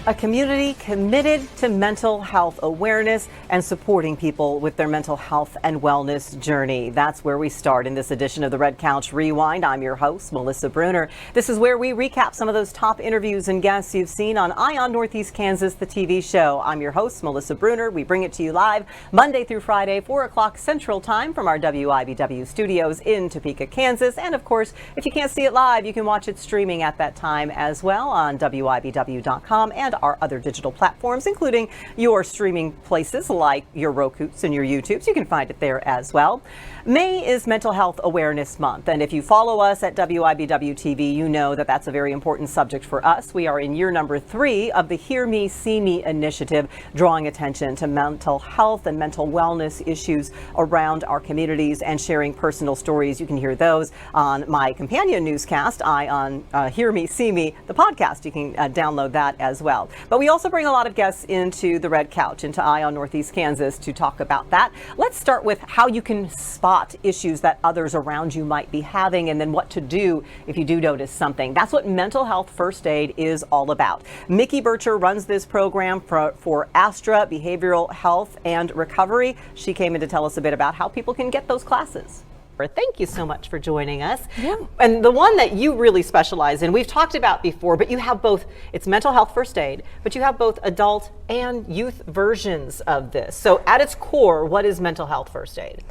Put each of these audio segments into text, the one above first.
A community committed to mental health awareness and supporting people with their mental health and wellness journey. That's where we start in this edition of the Red Couch Rewind. I'm your host, Melissa Bruner. This is where we recap some of those top interviews and guests you've seen on Eye on Northeast Kansas, the TV show. I'm your host, Melissa Bruner. We bring it to you live Monday through Friday, 4 o'clock Central Time from our WIBW studios in Topeka, Kansas. And of course, if you can't see it live, you can watch it streaming at that time as well on WIBW.com and our other digital platforms, including your streaming places like your Roku's and your YouTubes. You can find it there as well. May is Mental Health Awareness Month, and if you follow us at WIBW TV, you know that that's a very important subject for us. We are in year number 3 of the Hear Me, See Me initiative, drawing attention to mental health and mental wellness issues around our communities and sharing personal stories. You can hear those on my companion newscast, Eye on Hear Me, See Me, the podcast. You can download that as well. But we also bring a lot of guests into the Red Couch, into Eye on Northeast Kansas, to talk about that. Let's start with how you can spot issues that others around you might be having, and then what to do if you do notice something. That's what Mental Health First Aid is all about. Mickey Bircher runs this program for Astra Behavioral Health and Recovery. She came in to tell us a bit about how people can get those classes. Thank you so much for joining us. Yeah. And the one that you really specialize in, we've talked about before, but you have both, it's mental health first aid, but you have both adult and youth versions of this. So at its core, what is mental health first aid?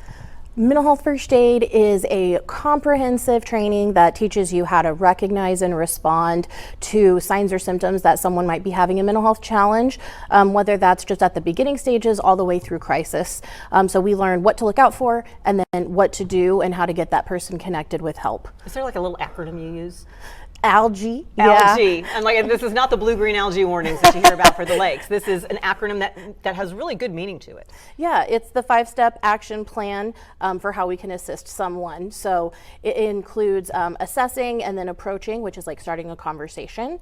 Mental health first aid is a comprehensive training that teaches you how to recognize and respond to signs or symptoms that someone might be having a mental health challenge, whether that's just at the beginning stages all the way through crisis. So we learn what to look out for and then what to do and how to get that person connected with help. Is there like a little acronym you use? Algae. Algae. Yeah. And like, this is not the blue-green algae warnings that you hear about for the lakes. This is an acronym that has really good meaning to it. Yeah, it's the 5-step action plan for how we can assist someone. So it includes assessing and then approaching, which is like starting a conversation,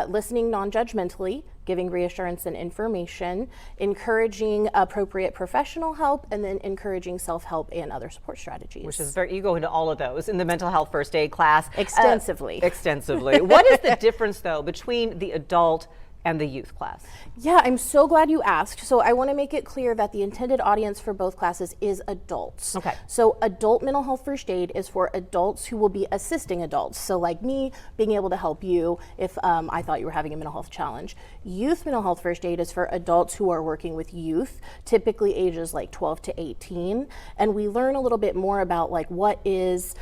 listening non-judgmentally, giving reassurance and information, encouraging appropriate professional help, and then encouraging self-help and other support strategies. Which is you go into all of those in the mental health first aid class. Extensively. Extensively. What is the difference though between the adult and the youth class? Yeah, I'm so glad you asked. So I want to make it clear that the intended audience for both classes is adults. Okay. So adult mental health first aid is for adults who will be assisting adults. So like me, being able to help you if I thought you were having a mental health challenge. Youth mental health first aid is for adults who are working with youth, typically ages like 12 to 18. And we learn a little bit more about like what is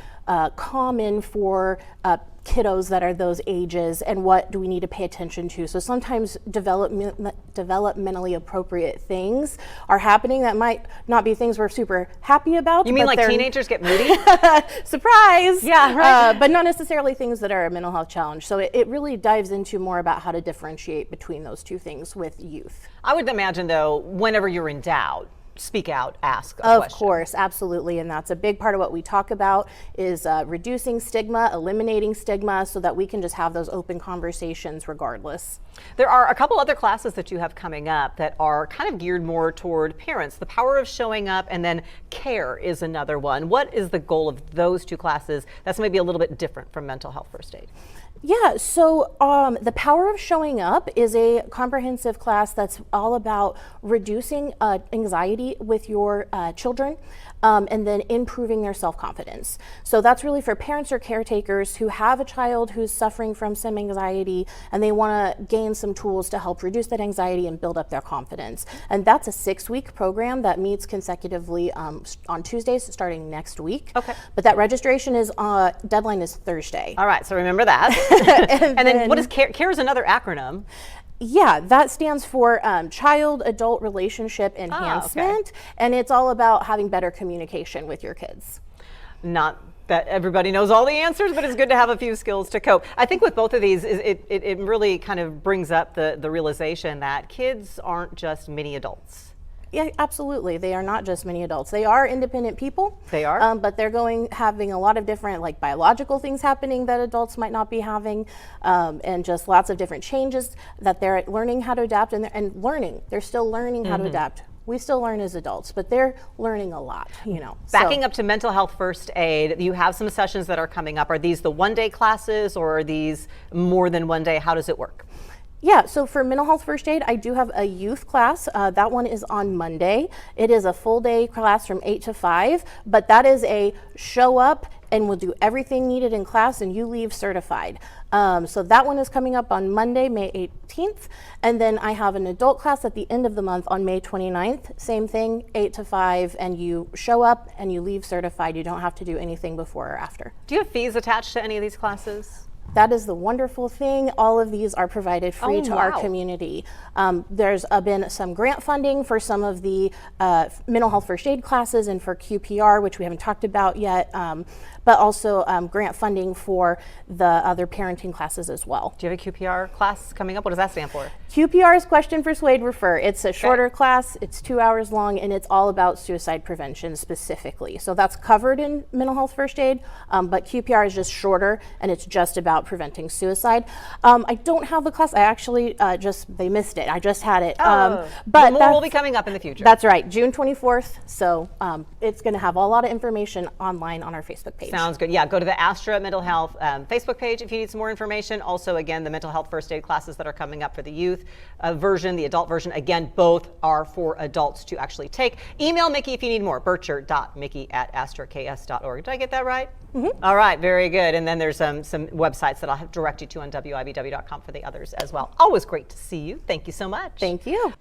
common for kiddos that are those ages and what do we need to pay attention to. So sometimes developmentally appropriate things are happening that might not be things we're super happy about. You mean like teenagers get moody? Surprise! Yeah, right. But not necessarily things that are a mental health challenge. So it really dives into more about how to differentiate between those two things with youth. I would imagine though, whenever you're in doubt, speak out, ask a question. Of course, absolutely, and that's a big part of what we talk about is reducing stigma, eliminating stigma, so that we can just have those open conversations regardless. There are a couple other classes that you have coming up that are kind of geared more toward parents. The power of showing up, and then care is another one. What is the goal of those two classes that's maybe a little bit different from mental health first aid? Yeah, so the power of showing up is a comprehensive class that's all about reducing anxiety with your children and then improving their self-confidence. So that's really for parents or caretakers who have a child who's suffering from some anxiety and they want to gain some tools to help reduce that anxiety and build up their confidence. And that's a 6-week program that meets consecutively on Tuesdays starting next week. Okay. But that registration is deadline is Thursday. All right, so remember that. and then what is CARE? CARE is another acronym. Yeah, that stands for Child-Adult Relationship Enhancement, and it's all about having better communication with your kids. Not that everybody knows all the answers, but it's good to have a few skills to cope. I think with both of these, it really kind of brings up the realization that kids aren't just mini adults. Yeah, absolutely. They are not just mini adults. They are independent people. They are. But they're having a lot of different like biological things happening that adults might not be having, and just lots of different changes that they're learning how to adapt and learning. They're still learning how to adapt. We still learn as adults, but they're learning a lot, you know. Backing up to mental health first aid, you have some sessions that are coming up. Are these the one-day classes or are these more than one day? How does it work? Yeah, so for mental health first aid, I do have a youth class. That one is on Monday. It is a full day class from 8 to 5, but that is a show up and we'll do everything needed in class and you leave certified. So that one is coming up on Monday, May 18th. And then I have an adult class at the end of the month on May 29th. Same thing, 8 to 5, and you show up and you leave certified. You don't have to do anything before or after. Do you have fees attached to any of these classes? That is the wonderful thing. All of these are provided free to our community. There's been some grant funding for some of the mental health first aid classes and for QPR, which we haven't talked about yet, but also grant funding for the other parenting classes as well. Do you have a QPR class coming up? What does that stand for? QPR is Question, Persuade, Refer. It's a shorter class, it's 2 hours long, and it's all about suicide prevention specifically. So that's covered in mental health first aid, but QPR is just shorter and it's just about preventing suicide. I don't have a class. I actually they missed it. I just had it. But more will be coming up in the future. That's right, June 24th. So it's going to have a lot of information online on our Facebook page. Sounds good. Yeah, go to the Astra Mental Health Facebook page if you need some more information. Also, again, the mental health first aid classes that are coming up for the youth version, the adult version. Again, both are for adults to actually take. Email Mickey if you need more. Bircher.mickey@astraks.org. Did I get that right? Mm-hmm. All right, very good. And then there's some websites that I'll have direct you to on WIBW.com for the others as well. Always great to see you. Thank you so much. Thank you.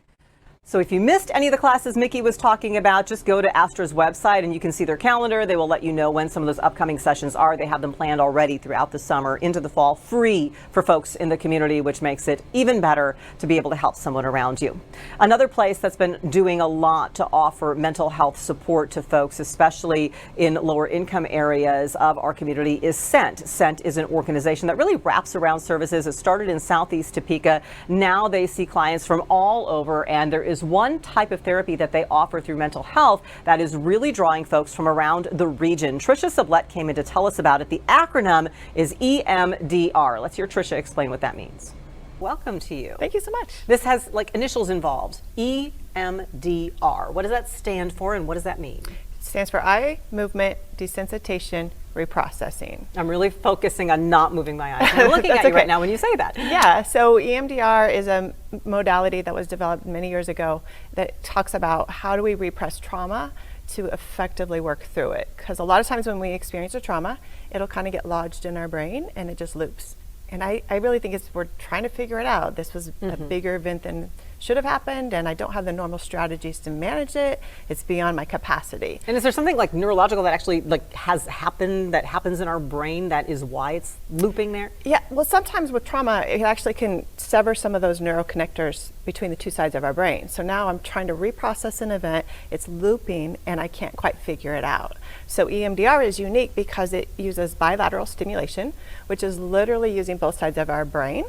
So if you missed any of the classes Mickey was talking about, just go to Astra's website and you can see their calendar. They will let you know when some of those upcoming sessions are. They have them planned already throughout the summer into the fall, free for folks in the community, which makes it even better to be able to help someone around you. Another place that's been doing a lot to offer mental health support to folks, especially in lower income areas of our community, is SENT. SENT is an organization that really wraps around services. It started in Southeast Topeka. Now they see clients from all over, and there is one type of therapy that they offer through mental health that is really drawing folks from around the region. Tricia Sublette came in to tell us about it. The acronym is EMDR. Let's hear Tricia explain what that means. Welcome to you. Thank you so much. This has like initials involved. EMDR. What does that stand for and what does that mean? It stands for eye movement desensitization reprocessing. I'm really focusing on not moving my eyes. I'm looking at you right now when you say that. Yeah, so EMDR is a modality that was developed many years ago that talks about how do we repress trauma to effectively work through it. Because a lot of times when we experience a trauma, it'll kind of get lodged in our brain and it just loops. And I really think we're trying to figure it out. This was a bigger event than should have happened, and I don't have the normal strategies to manage it. It's beyond my capacity. And is there something like neurological that actually has happened, that happens in our brain, that is why it's looping there? Yeah, well, sometimes with trauma, it actually can sever some of those neuroconnectors between the two sides of our brain. So now I'm trying to reprocess an event, it's looping, and I can't quite figure it out. So EMDR is unique because it uses bilateral stimulation, which is literally using both sides of our brain.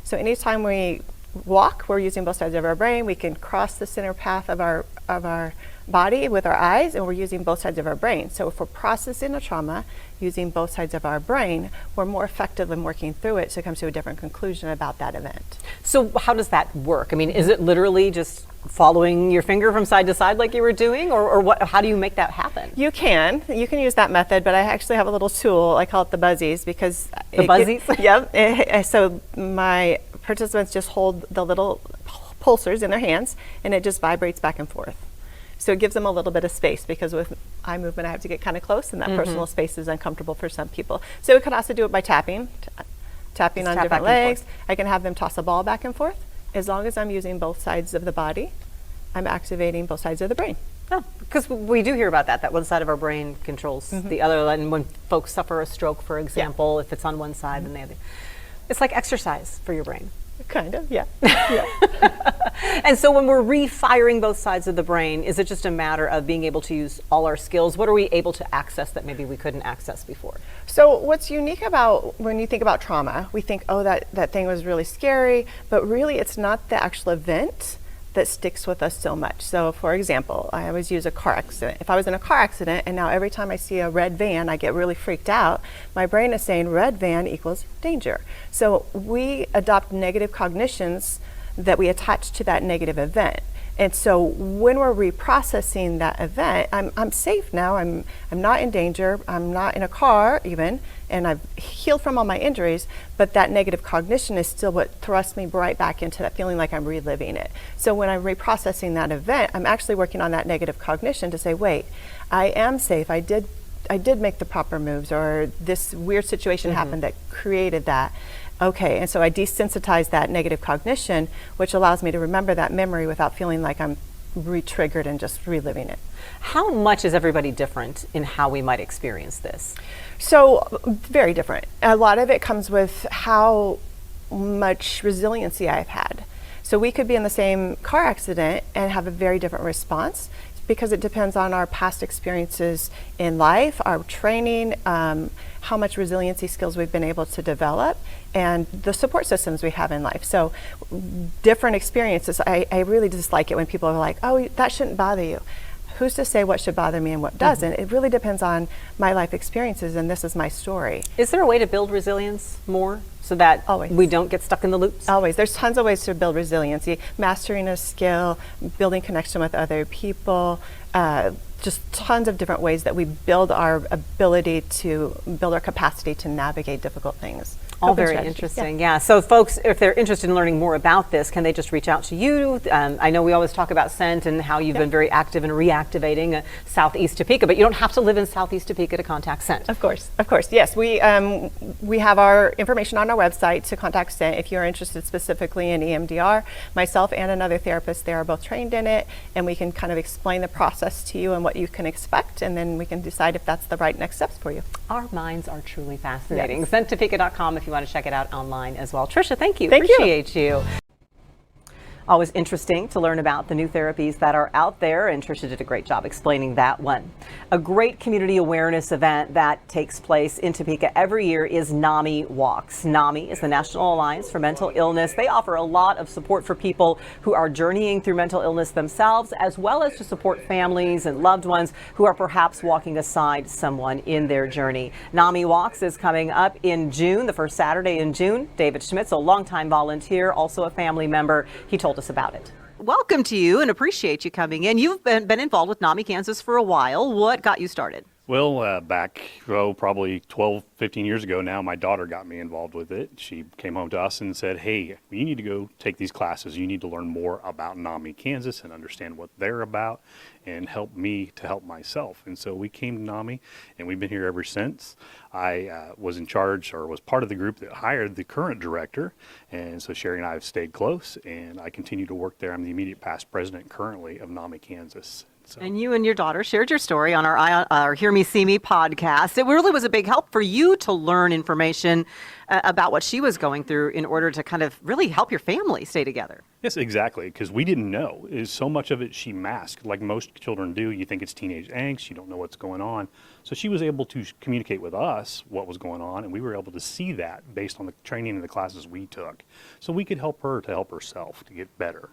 So anytime we walk, we're using both sides of our brain. We can cross the center path of our body with our eyes, and we're using both sides of our brain. So if we're processing a trauma using both sides of our brain, we're more effective in working through it, so it comes to a different conclusion about that event. So how does that work? I mean, is it literally just following your finger from side to side like you were doing, or what? How do you make that happen? You can use that method, but I actually have a little tool. I call it the buzzies because the buzzies. Yep. So my participants just hold the little pulsars in their hands, and it just vibrates back and forth. So it gives them a little bit of space, because with eye movement I have to get kind of close, and that personal space is uncomfortable for some people. So we could also do it by tapping on different legs. I can have them toss a ball back and forth. As long as I'm using both sides of the body, I'm activating both sides of the brain. Oh, because we do hear about that one side of our brain controls the other. And when folks suffer a stroke, for example, if it's on one side, then they have it's like exercise for your brain. Kind of, yeah. And so when we're refiring both sides of the brain, is it just a matter of being able to use all our skills? What are we able to access that maybe we couldn't access before? So what's unique about when you think about trauma, we think, oh, that thing was really scary, but really it's not the actual event that sticks with us so much. So for example, I always use a car accident. If I was in a car accident and now every time I see a red van, I get really freaked out, my brain is saying red van equals danger. So we adopt negative cognitions that we attach to that negative event. And so when we're reprocessing that event, I'm safe now, I'm not in danger, I'm not in a car even, and I've healed from all my injuries, but that negative cognition is still what thrusts me right back into that feeling like I'm reliving it. So when I'm reprocessing that event, I'm actually working on that negative cognition to say, wait, I am safe. I did make the proper moves, or this weird situation happened that created that. Okay, and so I desensitize that negative cognition, which allows me to remember that memory without feeling like I'm re-triggered and just reliving it. How much is everybody different in how we might experience this? So very different. A lot of it comes with how much resiliency I've had. So we could be in the same car accident and have a very different response, because it depends on our past experiences in life, our training, how much resiliency skills we've been able to develop, and the support systems we have in life. So different experiences. I really dislike it when people are like, oh, that shouldn't bother you. Who's to say what should bother me and what doesn't? It really depends on my life experiences, and this is my story. Is there a way to build resilience more so that Always. we don't get stuck in the loops? Always. There's tons of ways to build resiliency. Mastering a skill, building connection with other people, just tons of different ways that we build our ability to build our capacity to navigate difficult things. All Coping very strategies. interesting. Yeah. So folks, if they're interested in learning more about this, can they just reach out to you? I know we always talk about Scent and how you've been very active in reactivating Southeast Topeka, but you don't have to live in Southeast Topeka to contact Scent. Of course. Yes, we have our information on our website to contact Scent if you're interested specifically in EMDR. Myself and another therapist there are both trained in it, and we can kind of explain the process to you and what you can expect, and then we can decide if that's the right next steps for you. Our minds are truly fascinating. Yes. ScentTopeka.com if you want to check it out online as well. Trisha, thank you. Thank you. Appreciate you. Always interesting to learn about the new therapies that are out there, and Trisha did a great job explaining that one. A great community awareness event that takes place in Topeka every year is NAMI Walks. NAMI is the National Alliance for Mental Illness. They offer a lot of support for people who are journeying through mental illness themselves, as well as to support families and loved ones who are perhaps walking aside someone in their journey. NAMI Walks is coming up in June, the first Saturday in June. David Schmitz, a longtime volunteer, also a family member, he told us about it. Welcome to you, and appreciate you coming in. You've been involved with NAMI Kansas for a while. What got you started? Well, back, probably 12, 15 years ago now, my daughter got me involved with it. She came home to us and said, hey, you need to go take these classes. You need to learn more about NAMI Kansas and understand what they're about and help me to help myself. And so we came to NAMI, and we've been here ever since. I was in charge, or was part of the group that hired the current director. And so Sherry and I have stayed close, and I continue to work there. I'm the immediate past president currently of NAMI Kansas. So. And you and your daughter shared your story on our Hear Me, See Me podcast. It really was a big help for you to learn information about what she was going through in order to kind of really help your family stay together. Yes, exactly, because we didn't know. Is so much of it she masked, like most children do. You think it's teenage angst, you don't know what's going on. So she was able to communicate with us what was going on, and we were able to see that based on the training and the classes we took. So we could help her to help herself to get better.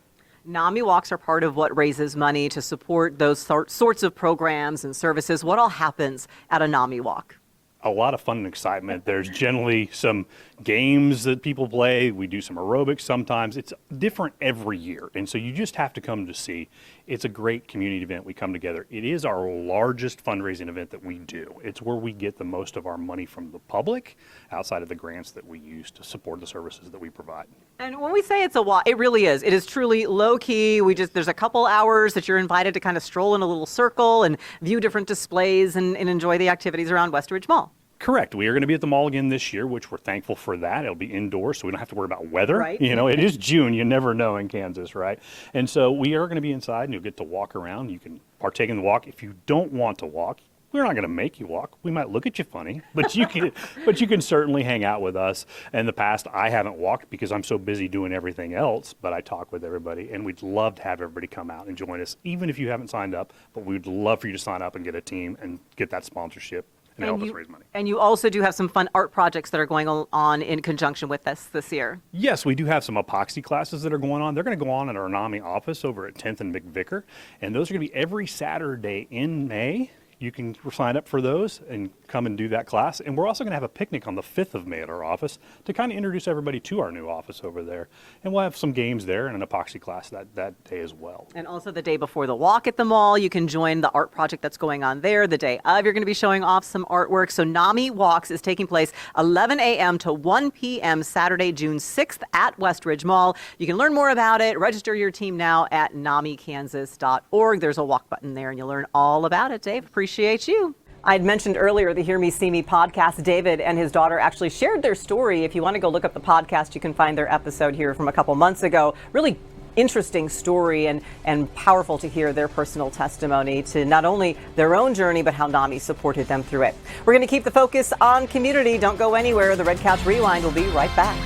NAMI Walks are part of what raises money to support those sorts of programs and services. What all happens at a NAMI Walk? A lot of fun and excitement. There's generally some games that people play. We do some aerobics sometimes. It's different every year, and so you just have to come to see. It's a great community event. We come together. It is our largest fundraising event that we do. It's where we get the most of our money from the public, outside of the grants that we use to support the services that we provide. And when we say it's a walk, it really is. It is truly low key. There's a couple hours that you're invited to kind of stroll in a little circle and view different displays and enjoy the activities around West Ridge Mall. Correct. We are going to be at the mall again this year, which we're thankful for that. It'll be indoors, so we don't have to worry about weather. Right. You know, it is June. You never know in Kansas, right? And so we are going to be inside, and you'll get to walk around. You can partake in the walk. If you don't want to walk, we're not going to make you walk. We might look at you funny, but you can certainly hang out with us. In the past, I haven't walked because I'm so busy doing everything else, but I talk with everybody, and we'd love to have everybody come out and join us, even if you haven't signed up. But we'd love for you to sign up and get a team and get that sponsorship. And help us raise money. And you also do have some fun art projects that are going on in conjunction with this year. Yes, we do have some epoxy classes that are going on. They're going to go on at our NAMI office over at 10th and McVicker. And those are going to be every Saturday in May. you can sign up for those and come and do that class. And we're also going to have a picnic on the 5th of May at our office to kind of introduce everybody to our new office over there. And we'll have some games there and an epoxy class that day as well. And also the day before the walk at the mall, you can join the art project that's going on there. The day of, you're going to be showing off some artwork. So NAMI Walks is taking place 11 a.m. to 1 p.m. Saturday, June 6th at Westridge Mall. You can learn more about it. Register your team now at namikansas.org. There's a walk button there, and you'll learn all about it. Dave, appreciate you. I'd mentioned earlier the Hear Me, See Me podcast. David and his daughter actually shared their story. If you want to go look up the podcast, you can find their episode here from a couple months ago. Really interesting story and powerful to hear their personal testimony to not only their own journey, but how NAMI supported them through it. We're going to keep the focus on community. Don't go anywhere. The Red Couch Rewind will be right back.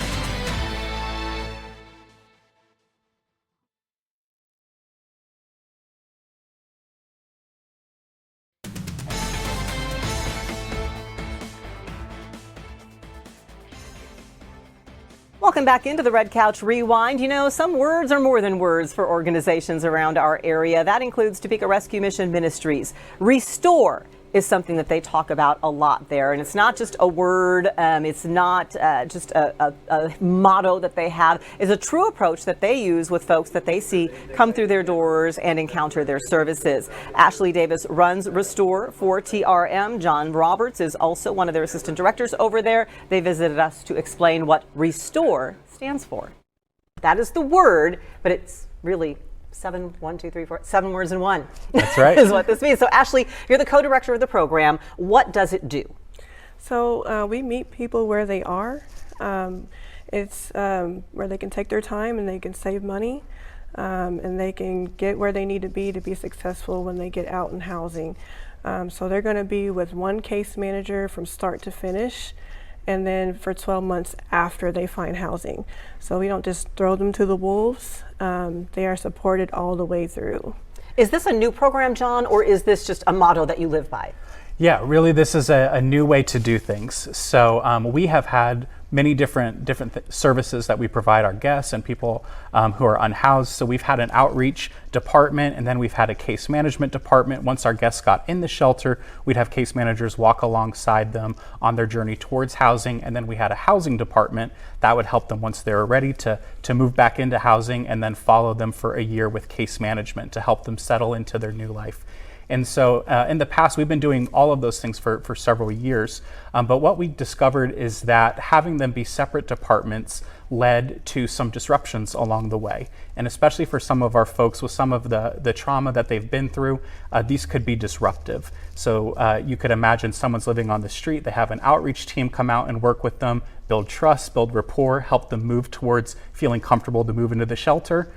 Welcome back into the Red Couch Rewind. You know, some words are more than words for organizations around our area. That includes Topeka Rescue Mission Ministries. Restore is something that they talk about a lot there. And it's not just a word, it's not just a motto that they have. It's a true approach that they use with folks that they see come through their doors and encounter their services. Ashley Davis runs Restore for TRM. John Roberts is also one of their assistant directors over there. They visited us to explain what Restore stands for. That is the word, but it's really seven words in one. That's right. Is what this means. So Ashley, you're the co-director of the program. What does it do? So we meet people where they are. It's where they can take their time and they can save money and they can get where they need to be successful when they get out in housing. So they're going to be with one case manager from start to finish, and then for 12 months after they find housing. So we don't just throw them to the wolves. They are supported all the way through. Is this a new program, John, or is this just a motto that you live by? Yeah, really, this is a new way to do things. So we have had many different services that we provide our guests and people who are unhoused. So we've had an outreach department, and then we've had a case management department. Once our guests got in the shelter, we'd have case managers walk alongside them on their journey towards housing. And then we had a housing department that would help them once they were ready to move back into housing, and then follow them for a year with case management to help them settle into their new life. And so in the past, we've been doing all of those things for several years. But what we discovered is that having them be separate departments led to some disruptions along the way. And especially for some of our folks with some of the trauma that they've been through, these could be disruptive. So you could imagine someone's living on the street, they have an outreach team come out and work with them, build trust, build rapport, help them move towards feeling comfortable to move into the shelter.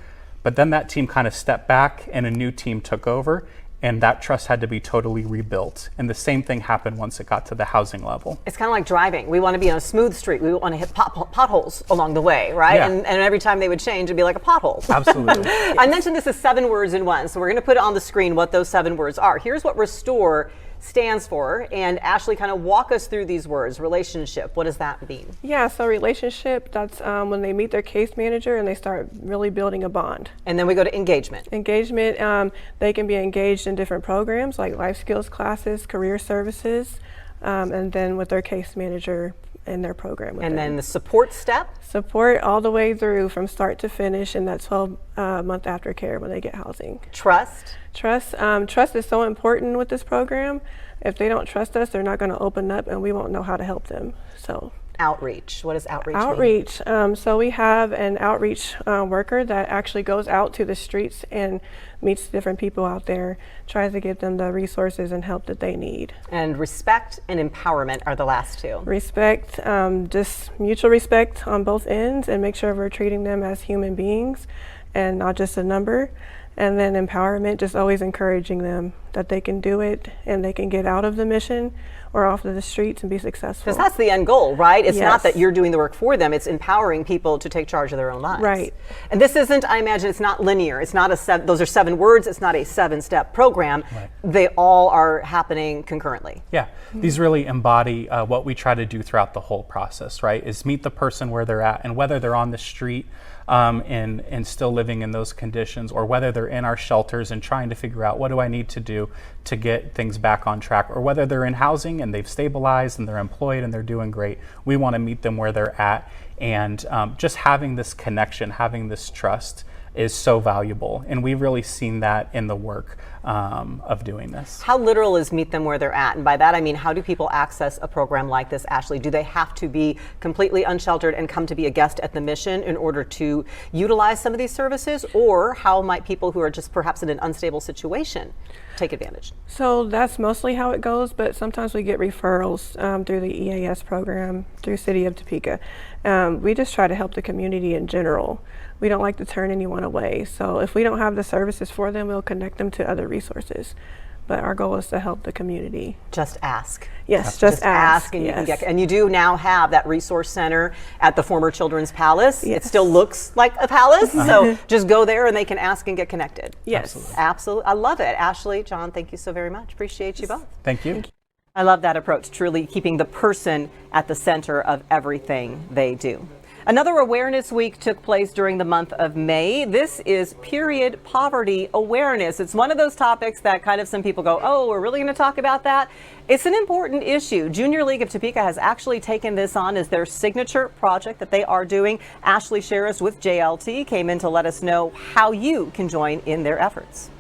But then that team kind of stepped back and a new team took over, and that trust had to be totally rebuilt. And the same thing happened once it got to the housing level. It's kind of like driving. We want to be on a smooth street. We want to hit potholes along the way, right? Yeah. And every time they would change, it'd be like a pothole. Absolutely. I mentioned this is 7 words in one, so we're going to put it on the screen what those 7 words are. Here's what Restore stands for, and Ashley, kind of walk us through these words. Relationship, what does that mean? Yeah, so relationship, that's when they meet their case manager and they start really building a bond. And then we go to engagement. Engagement, they can be engaged in different programs like life skills classes, career services, and then with their case manager in their program. And then the support step? Support all the way through from start to finish in that 12-month aftercare when they get housing. Trust? Trust is so important with this program. If they don't trust us, they're not going to open up and we won't know how to help them. So outreach, what does outreach mean? Outreach, so we have an outreach worker that actually goes out to the streets and meets different people out there, tries to give them the resources and help that they need. And respect and empowerment are the last 2. Respect, just mutual respect on both ends, and make sure we're treating them as human beings and not just a number. And then empowerment, just always encouraging them that they can do it and they can get out of the mission or off of the streets and be successful. Because that's the end goal, right? It's not Yes. that you're doing the work for them, it's empowering people to take charge of their own lives. Right. And this isn't, I imagine, it's not linear. It's not those are 7 words, it's not a 7-step program. Right. They all are happening concurrently. Yeah, these really embody what we try to do throughout the whole process, right? Is meet the person where they're at, and whether they're on the street and still living in those conditions, or whether they're in our shelters and trying to figure out what do I need to do do to get things back on track, or whether they're in housing and they've stabilized and they're employed and they're doing great. We want to meet them where they're at, and just having this connection, having this trust is so valuable, and we've really seen that in the work of doing this. How literal is meet them where they're at? And by that I mean, how do people access a program like this, Ashley? Do they have to be completely unsheltered and come to be a guest at the mission in order to utilize some of these services? Or how might people who are just perhaps in an unstable situation take advantage? So that's mostly how it goes, but sometimes we get referrals through the EAS program, through City of Topeka. We just try to help the community in general. We don't like to turn anyone away. So if we don't have the services for them, we'll connect them to other resources. But our goal is to help the community. Just ask. Yes, just ask. And yes. you can get, and you do now have that resource center at the former Children's Palace. Yes. It still looks like a palace, so just go there and they can ask and get connected. Yes. Absolutely. I love it. Ashley, John, thank you so very much. Appreciate you both. Thank you. I love that approach, truly keeping the person at the center of everything they do. Another awareness week took place during the month of May. This is period poverty awareness. It's one of those topics that kind of some people go, oh, we're really going to talk about that? It's an important issue. Junior League of Topeka has actually taken this on as their signature project that they are doing. Ashley Sherris with JLT came in to let us know how you can join in their efforts.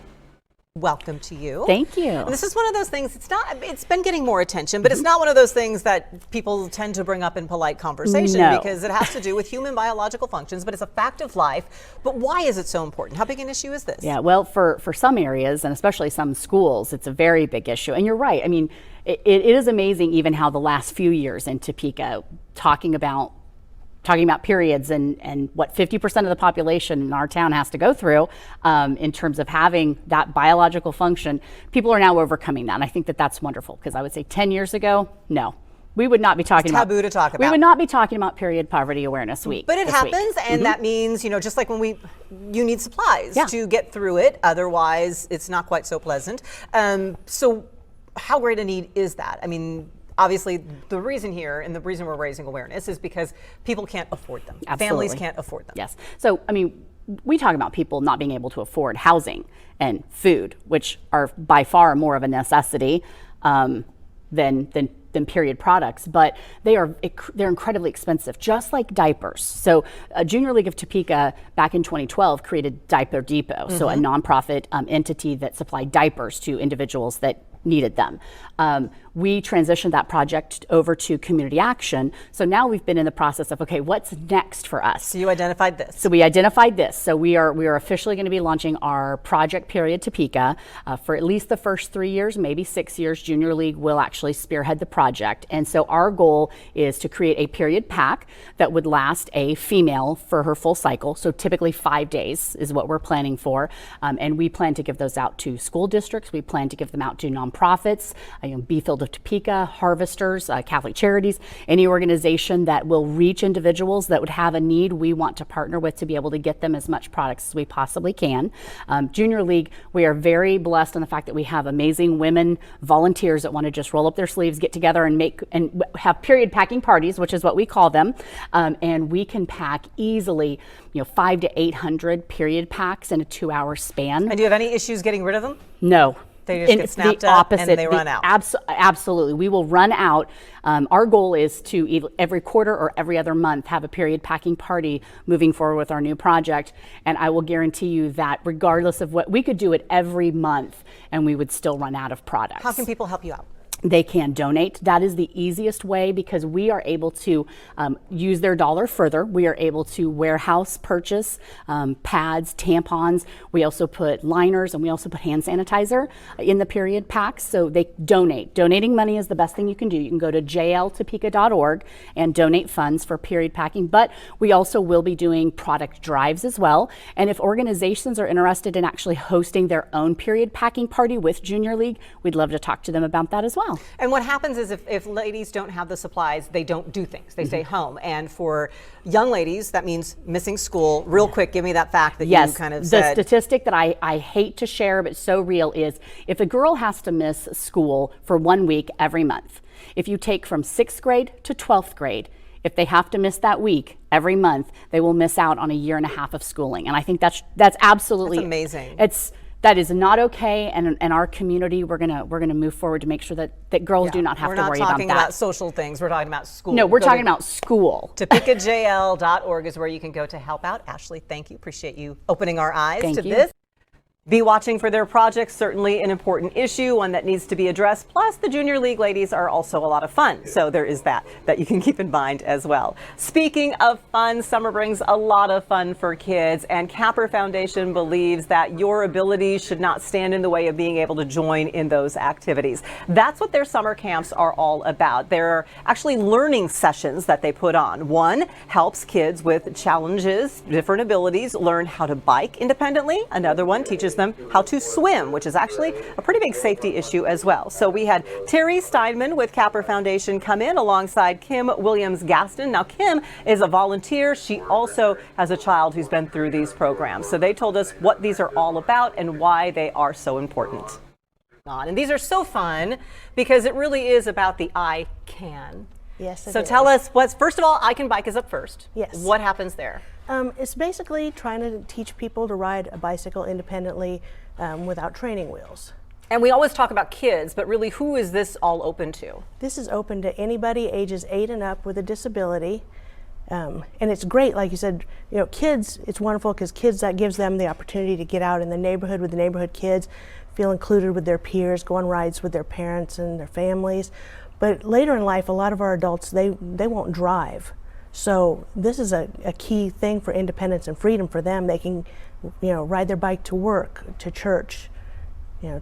Welcome to you. Thank you. And this is one of those things, it's been getting more attention, but it's not one of those things that people tend to bring up in polite conversation because it has to do with human biological functions, but it's a fact of life. But why is it so important? How big an issue is this? Yeah, well, for some areas, and especially some schools, it's a very big issue. And you're right. I mean, it is amazing even how the last few years in Topeka, talking about periods and what 50% of the population in our town has to go through in terms of having that biological function, people are now overcoming that. And I think that that's wonderful, because I would say 10 years ago, no. We would not be talking about. It's taboo to talk about. We would not be talking about period poverty awareness week. But it happens, and that means, just like when you need supplies to get through it. Otherwise, it's not quite so pleasant. So how great a need is that? I mean, obviously, the reason here and the reason we're raising awareness is because people can't afford them. Absolutely. Families can't afford them. Yes. So, I mean, we talk about people not being able to afford housing and food, which are by far more of a necessity than period products, but they're incredibly expensive, just like diapers. So Junior League of Topeka back in 2012 created Diaper Depot, so a nonprofit entity that supplied diapers to individuals that needed them. We transitioned that project over to community action. So now we've been in the process of, okay, what's next for us? So you identified this. So we identified this. So we are officially going to be launching our project period Topeka for at least the first 3 years, maybe 6 years. Junior League will actually spearhead the project. And so our goal is to create a period pack that would last a female for her full cycle. So typically 5 days is what we're planning for. And we plan to give those out to school districts. We plan to give them out to nonprofits, Beefield of Topeka, Harvesters, Catholic Charities, any organization that will reach individuals that would have a need. We want to partner with to be able to get them as much products as we possibly can. Junior League, we are very blessed in the fact that we have amazing women volunteers that want to just roll up their sleeves, get together and have period packing parties, which is what we call them. And we can pack easily, 500 to 800 period packs in a 2-hour span. And do you have any issues getting rid of them? No. They just get snapped up and they run out. Absolutely. We will run out. Our goal is to every quarter or every other month have a period packing party moving forward with our new project. And I will guarantee you that regardless of what, we could do it every month and we would still run out of products. How can people help you out? They can donate. That is the easiest way because we are able to use their dollar further. We are able to warehouse purchase pads, tampons. We also put liners and we also put hand sanitizer in the period packs. So they donate. Donating money is the best thing you can do. You can go to jltopeka.org and donate funds for period packing. But we also will be doing product drives as well. And if organizations are interested in actually hosting their own period packing party with Junior League, we'd love to talk to them about that as well. And what happens is if ladies don't have the supplies, they don't do things. They stay home. And for young ladies, that means missing school. Real quick, give me that fact that you kind of said. The statistic that I hate to share, but so real, is if a girl has to miss school for 1 week every month, if you take from 6th grade to 12th grade, if they have to miss that week every month, they will miss out on a 1.5 years of schooling. And I think that's absolutely amazing. That is not okay, and in our community, we're gonna move forward to make sure that girls do not have to worry about that. We're not talking about social things. We're talking about school. No, we're talking about school. TopekaJL.org is where you can go to help out. Ashley, thank you. Appreciate you opening our eyes Thank to you. this. Be watching for their projects, certainly an important issue, one that needs to be addressed. Plus, the Junior League ladies are also a lot of fun. So there is that you can keep in mind as well. Speaking of fun, summer brings a lot of fun for kids, and Capper Foundation believes that your abilities should not stand in the way of being able to join in those activities. That's what their summer camps are all about. They're actually learning sessions that they put on. One helps kids with challenges, different abilities, learn how to bike independently. Another one teaches them how to swim, which is actually a pretty big safety issue as well. So we had Terry Steinman with Capper Foundation come in alongside Kim Williams-Gaston. Now, Kim is a volunteer. She also has a child who's been through these programs. So they told us what these are all about and why they are so important. And these are so fun because it really is about the I can. Yes, it So is. tell us first of all, I Can Bike is up first. Yes. What happens there? It's basically trying to teach people to ride a bicycle independently without training wheels. And we always talk about kids, but really, who is this all open to? This is open to anybody ages 8 and up with a disability. And it's great, like you said, kids, it's wonderful because kids, that gives them the opportunity to get out in the neighborhood with the neighborhood kids, feel included with their peers, go on rides with their parents and their families. But later in life, a lot of our adults, they won't drive. So this is a key thing for independence and freedom for them. They can, ride their bike to work, to church,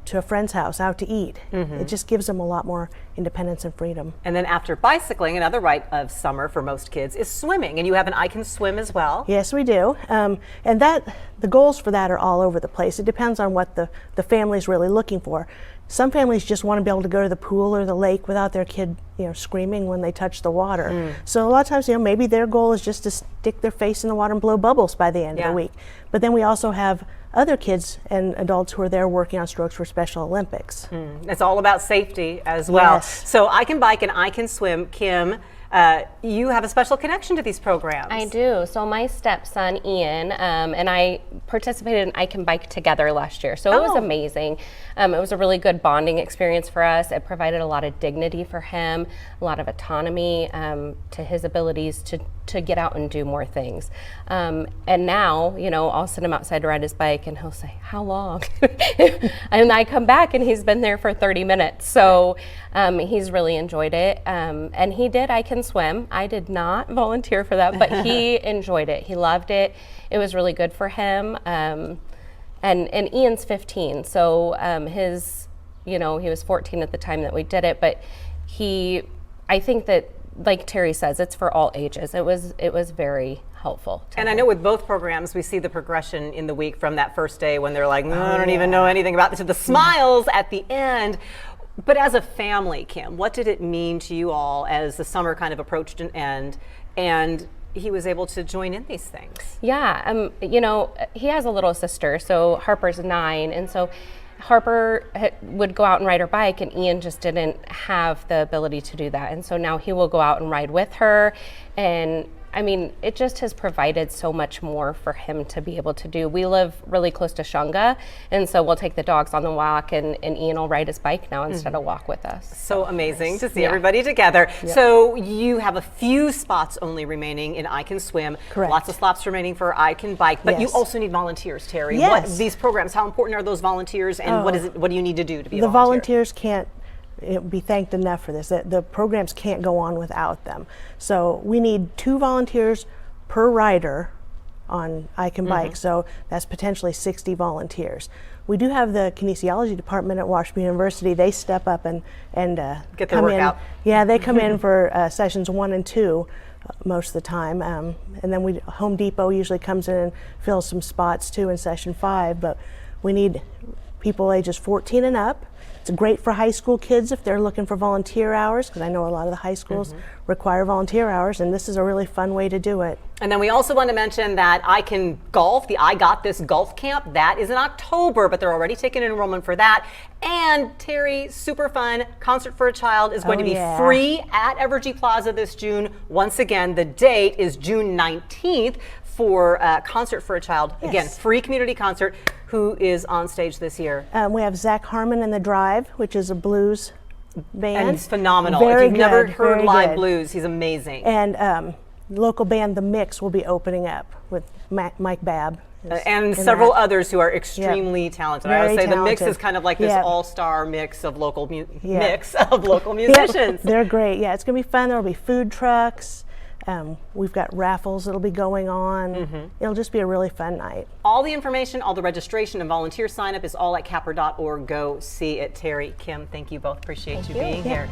to a friend's house, out to eat. It just gives them a lot more independence and freedom. And then after bicycling, another rite of summer for most kids is swimming. And you have an I Can Swim as well. Yes, we do. And the goals for that are all over the place. It depends on what the family's really looking for. Some families just want to be able to go to the pool or the lake without their kid, screaming when they touch the water. So a lot of times, maybe their goal is just to stick their face in the water and blow bubbles by the end of the week. But then we also have other kids and adults who are there working on strokes for Special Olympics. It's all about safety as well. Yes. So I Can Bike and I Can Swim. Kim, you have a special connection to these programs. I do. So my stepson Ian and I participated in I Can Bike together last year. So it was amazing. It was a really good bonding experience for us. It provided a lot of dignity for him, a lot of autonomy to his abilities to get out and do more things. And now, I'll send him outside to ride his bike and he'll say, "How long?" And I come back and he's been there for 30 minutes. So he's really enjoyed it. And he did I Can Swim. I did not volunteer for that, but he enjoyed it. He loved it. It was really good for him. And Ian's 15, so he was 14 at the time that we did it, but I think that, like Terry says, it's for all ages. It was very helpful. And I know with both programs, we see the progression in the week from that first day when they're like, I don't even know anything about this, to the smiles at the end. But as a family, Kim, what did it mean to you all as the summer kind of approached an end and he was able to join in these things? Yeah, he has a little sister, so Harper's 9, and so Harper would go out and ride her bike, and Ian just didn't have the ability to do that. And so now he will go out and ride with her, and it just has provided so much more for him to be able to do. We live really close to Shunga, and so we'll take the dogs on the walk, and Ian will ride his bike now instead of walk with us. So amazing to see everybody together. Yep. So you have a few spots only remaining in I Can Swim. Correct. Lots of slots remaining for I Can Bike, but you also need volunteers, Terry. Yes. What these programs, how important are those volunteers, and what do you need to do to be a volunteer? The volunteers can't be thanked enough for this. The programs can't go on without them. So we need 2 volunteers per rider on I Can Bike. So that's potentially 60 volunteers. We do have the kinesiology department at Washington University. They step up and get their workout. Yeah, they come in for sessions 1 and 2 most of the time. And then Home Depot usually comes in and fills some spots too in session 5. But we need people ages 14 and up. It's great for high school kids if they're looking for volunteer hours, because I know a lot of the high schools require volunteer hours, and this is a really fun way to do it. And then we also want to mention that I Can Golf, the I Got This Golf Camp, that is in October, but they're already taking enrollment for that. And Terry, super fun, Concert for a Child is going to be free at Evergy Plaza this June. Once again, the date is June 19th for Concert for a Child. Again, free community concert. Who is on stage this year? We have Zach Harmon in the Drive, which is a blues band. And he's phenomenal. Very if you've never good, heard very live good. blues, he's amazing. And local band The Mix will be opening up with Mike Babb. And in several that. others who are extremely talented. I Very always say the Mix talented. is kind of like this Yeah. all-star mix of local Yeah. musicians. They're great. Yeah, it's going to be fun. There'll be food trucks. We've got raffles that'll be going on. It'll just be a really fun night. All the information, all the registration and volunteer sign up is all at capper.org. Go see it. Terry, Kim, thank you both. Appreciate you being here.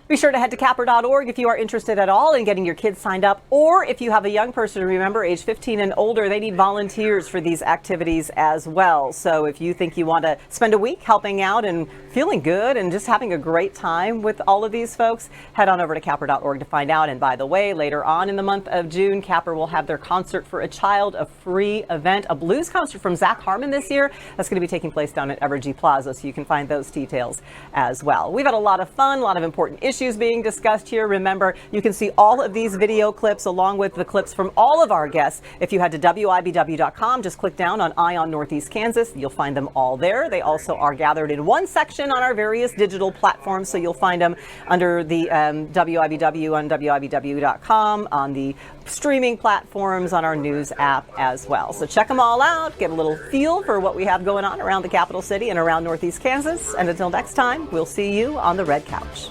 Be sure to head to capper.org if you are interested at all in getting your kids signed up, or if you have a young person, remember, age 15 and older, they need volunteers for these activities as well. So if you think you want to spend a week helping out and feeling good and just having a great time with all of these folks, head on over to capper.org to find out. And by the way, later on in the month of June, Capper will have their Concert for a Child, a free event, a blues concert from Zach Harmon this year. That's going to be taking place down at Evergy Plaza, so you can find those details as well. We've had a lot of fun, a lot of important issues being discussed here. Remember, you can see all of these video clips along with the clips from all of our guests. If you head to WIBW.com, just click down on Eye on Northeast Kansas. You'll find them all there. They also are gathered in one section on our various digital platforms, so you'll find them under the WIBW on WIBW.com, on the streaming platforms, on our news app as well. So check them all out, get a little feel for what we have going on around the capital city and around Northeast Kansas. And until next time, we'll see you on the Red Couch.